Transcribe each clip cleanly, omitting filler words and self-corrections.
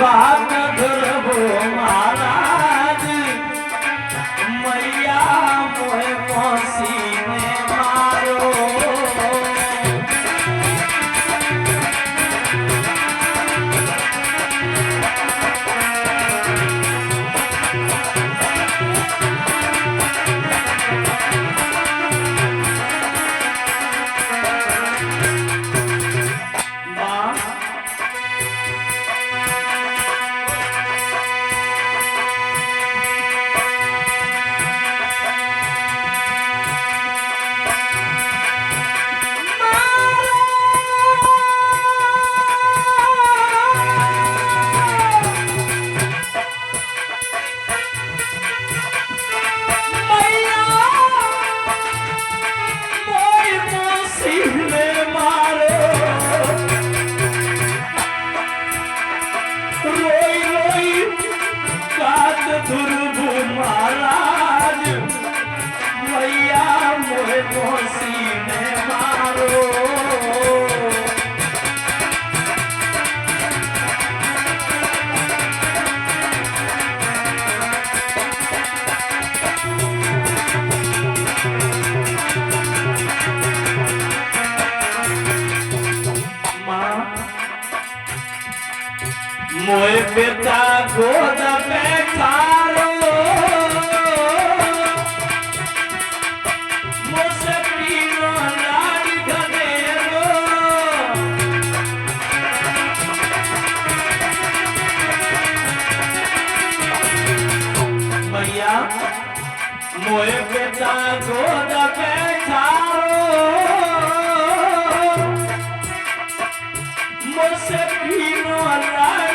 बात ध्रुव महाराज मैया मोहे मौसी ने मारो मोए पिता गोद बैठारो मुझसे पीरो लाड़ी घनेरो मैया मोए पिता गोद बैठारो मुझसे पीरो लाड़ी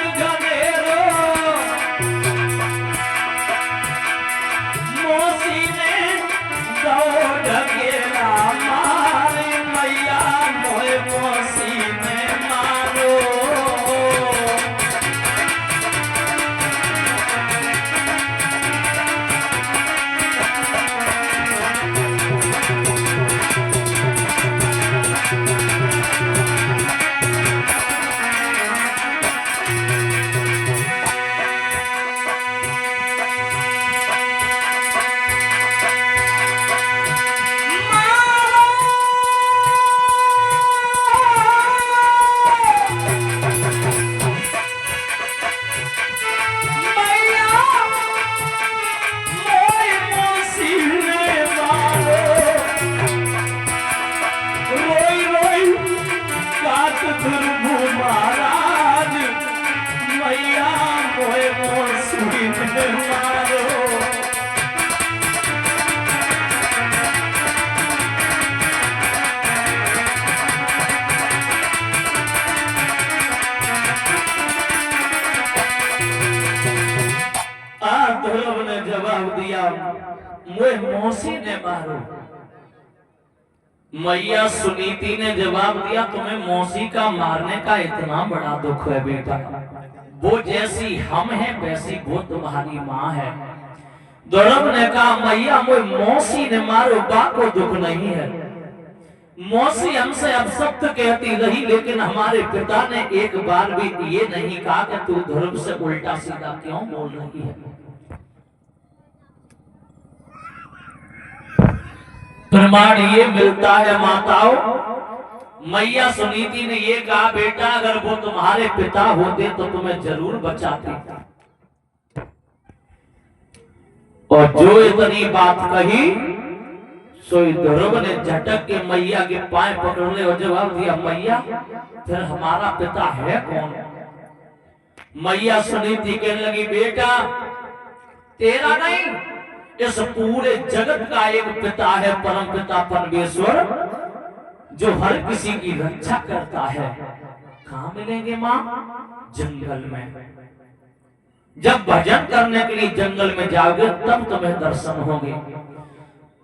मौसी ने मारो। मैया सुनीति ने जवाब दिया तुम्हें मौसी का मारने का इतना बड़ा दुख है बेटा, वो जैसी हम हैं वैसी वो तुम्हारी माँ है। ध्रुव ने कहा मैया वो मौसी ने मारो, बा को दुख नहीं है। मौसी हमसे अब सख्त कहती रही लेकिन हमारे पिता ने एक बार भी ये नहीं कहा कि तू ध्रुव से उल्टा सीधा क्यों बोल रही है। प्रमाण ये मिलता है माताओं, मैया सुनीति ने ये कहा बेटा अगर वो तुम्हारे पिता होते तो तुम्हें जरूर बचाते। और जो इतनी बात कही सो ध्रुव ने झटक के मैया के पांव पकड़ने और जवाब दिया मैया फिर हमारा पिता है कौन। मैया सुनीति कहने लगी बेटा तेरा नहीं इस पूरे जगत का एक पिता है, परम पिता परमेश्वर जो हर किसी की रक्षा करता है। कहां मिलेंगे मां? जंगल में। जब भजन करने के लिए जंगल में जाओगे तब तुम्हें दर्शन होंगे।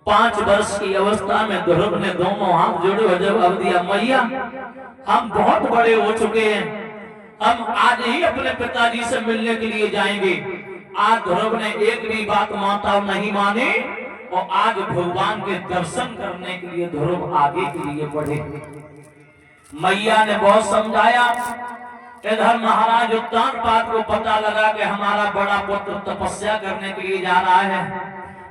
5 वर्ष की अवस्था में ध्रुव ने दोनों हाथ जोड़े और जवाब दिया मैया हम बहुत बड़े हो चुके हैं, हम आज ही अपने पिताजी से मिलने के लिए जाएंगे। आज ध्रुव ने एक भी बात माता नहीं मानी और आज भगवान के दर्शन करने के लिए ध्रुव आगे के लिए बढ़े। मैया ने बहुत समझाया इधर महाराज उत्तानपाद को पता लगा कि हमारा बड़ा पुत्र तपस्या करने के लिए जा रहा है।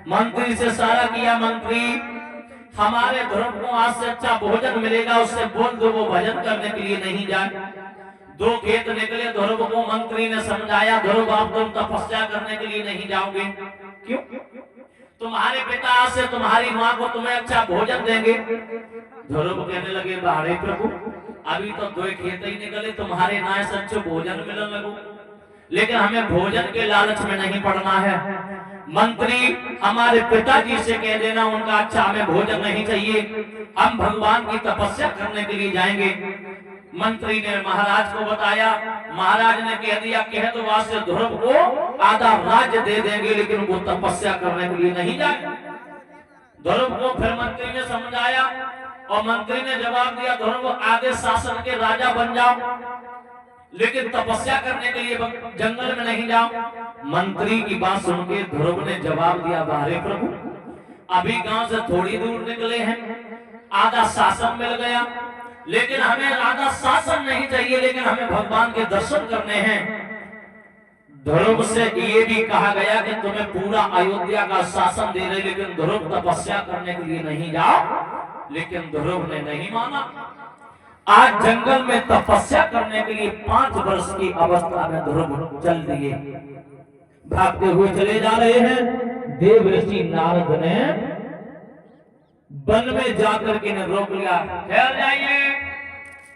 मंत्री से सारा किया, मंत्री हमारे ध्रुव को आज से अच्छा भोजन मिलेगा, उससे बोल दो वो भजन करने के लिए नहीं जाए। 2 खेत निकले, ध्रुव को मंत्री ने समझाया, ध्रुव आप तुम तपस्या करने के लिए नहीं जाओगे। क्यों? तुम्हारे पिता से तुम्हारी माँ को तुम्हें अच्छा भोजन देंगे। ध्रुव कहने लगे, बारे प्रभु अभी तो 2 खेत ही निकले, तुम्हारे नाय से अच्छा भोजन मिलने लगो, लेकिन हमें भोजन के लालच में नहीं पड़ना है। मंत्री हमारे पिताजी से कह देना उनका अच्छा हमें भोजन नहीं चाहिए, हम भगवान की तपस्या करने के लिए जाएंगे। मंत्री ने महाराज को बताया, महाराज ने कह दिया, कह दो आज से ध्रुव को आधा राज्य दे देंगे, लेकिन वो तपस्या करने के लिए नहीं जाए। ध्रुव को फिर मंत्री ने समझाया और मंत्री ने जवाब दिया, ध्रुव आगे शासन के राजा बन जाओ, लेकिन तपस्या करने के लिए जंगल में नहीं जाओ। मंत्री की बात सुन के ध्रुव ने जवाब दिया, बारे प्रभु अभी गांव से थोड़ी दूर निकले हैं, आधा शासन मिल गया, लेकिन हमें आधा शासन नहीं चाहिए, लेकिन हमें भगवान के दर्शन करने हैं। ध्रुव से ये भी कहा गया कि तुम्हें पूरा अयोध्या का शासन दे रहे, लेकिन ध्रुव तपस्या करने के लिए नहीं जाओ। लेकिन ध्रुव ने नहीं माना। आज जंगल में तपस्या करने के लिए 5 वर्ष की अवस्था में ध्रुव चल दिए, भागते हुए चले जा रहे हैं। देव ऋषि नारद ने वन में जाकर के ने रोक लिया, ठहर जाइए,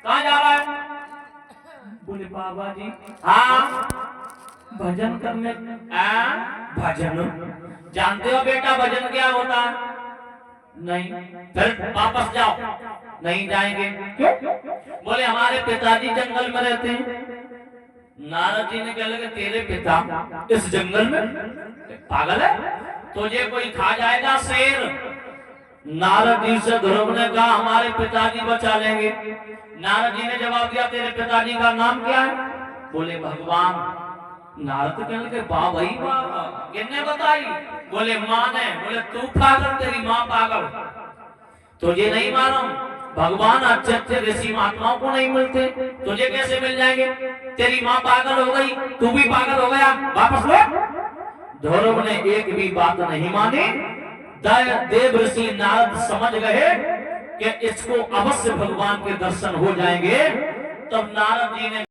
कहाँ जा रहा है? बोले बाबा जी हाँ भजन करने। भजन जानते हो बेटा भजन क्या होता है? नहीं। फिर वापस जाओ। नहीं जाएंगे। क्यों? बोले हमारे पिताजी जंगल में रहते हैं। नारद जी ने कह लगे, तेरे पिता इस जंगल में? पागल है, तुझे कोई खा जाएगा शेर। नारद जी से ध्रुव ने कहा, हमारे पिताजी बचा लेंगे। नारद जी ने जवाब दिया, तेरे पिताजी का नाम क्या है? बोले भगवान। नारद कहने लगे, वाह भाई वाह, किसने बताई? बोले माँ ने। बोले तू पागल, तेरी माँ पागल, तुझे नहीं मालूम भगवान अच्छे अच्छे ऋषि महात्माओं को नहीं मिलते, तुझे कैसे मिल जाएंगे? तेरी माँ पागल हो गई, तू भी पागल हो गया, वापस लौट। ध्रुव ने एक भी बात नहीं मानी। देव ऋषि नारद समझ गए कि इसको अवश्य भगवान के दर्शन हो जाएंगे। तब नारद जी ने